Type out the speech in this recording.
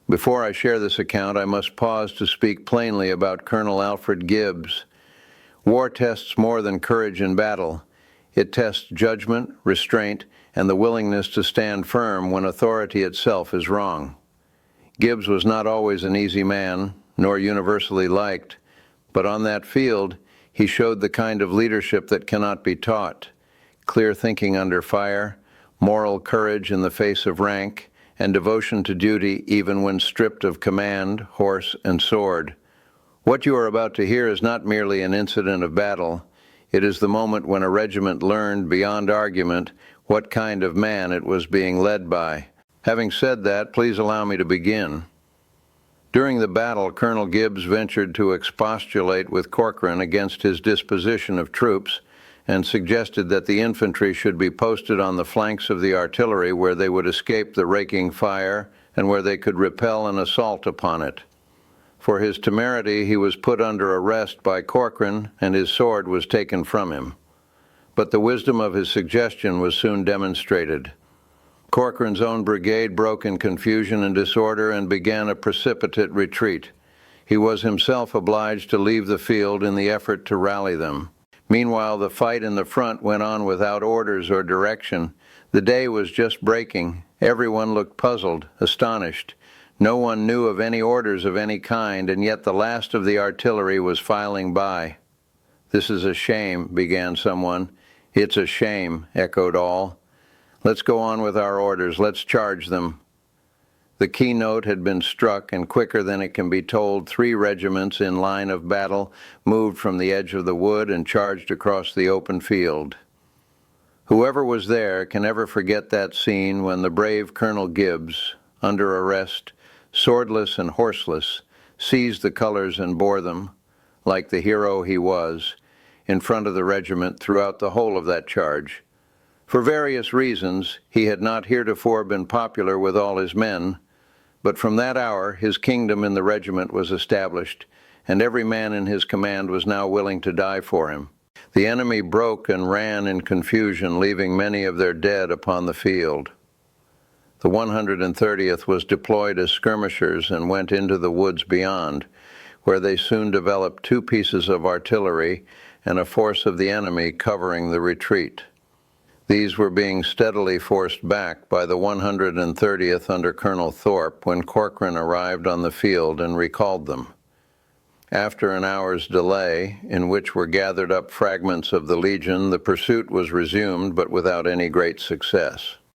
Before I share this account, I must pause to speak plainly about Colonel Alfred Gibbs. War tests more than courage in battle. It tests judgment, restraint, and the willingness to stand firm when authority itself is wrong. Gibbs was not always an easy man, nor universally liked, but on that field, he showed the kind of leadership that cannot be taught: clear thinking under fire, moral courage in the face of rank, and devotion to duty even when stripped of command, horse, and sword. What you are about to hear is not merely an incident of battle. It is the moment when a regiment learned, beyond argument, what kind of man it was being led by. Having said that, please allow me to begin. During the battle, Colonel Gibbs ventured to expostulate with Corcoran against his disposition of troops and suggested that the infantry should be posted on the flanks of the artillery where they would escape the raking fire and where they could repel an assault upon it. For his temerity, he was put under arrest by Corcoran and his sword was taken from him. But the wisdom of his suggestion was soon demonstrated. Corcoran's own brigade broke in confusion and disorder and began a precipitate retreat. He was himself obliged to leave the field in the effort to rally them. Meanwhile, the fight in the front went on without orders or direction. The day was just breaking. Everyone looked puzzled, astonished. No one knew of any orders of any kind, and yet the last of the artillery was filing by. "This is a shame," began someone. "It's a shame," echoed all. "Let's go on with our orders. Let's charge them." The keynote had been struck, and quicker than it can be told, 3 regiments in line of battle moved from the edge of the wood and charged across the open field. Whoever was there can never forget that scene when the brave Colonel Gibbs, under arrest, swordless and horseless, seized the colors and bore them, like the hero he was, in front of the regiment throughout the whole of that charge. For various reasons, he had not heretofore been popular with all his men, but from that hour his kingdom in the regiment was established, and every man in his command was now willing to die for him. The enemy broke and ran in confusion, leaving many of their dead upon the field. The 130th was deployed as skirmishers and went into the woods beyond, where they soon developed 2 pieces of artillery and a force of the enemy covering the retreat. These were being steadily forced back by the 130th under Colonel Thorpe when Corcoran arrived on the field and recalled them. After an hour's delay, in which were gathered up fragments of the Legion, the pursuit was resumed, but without any great success.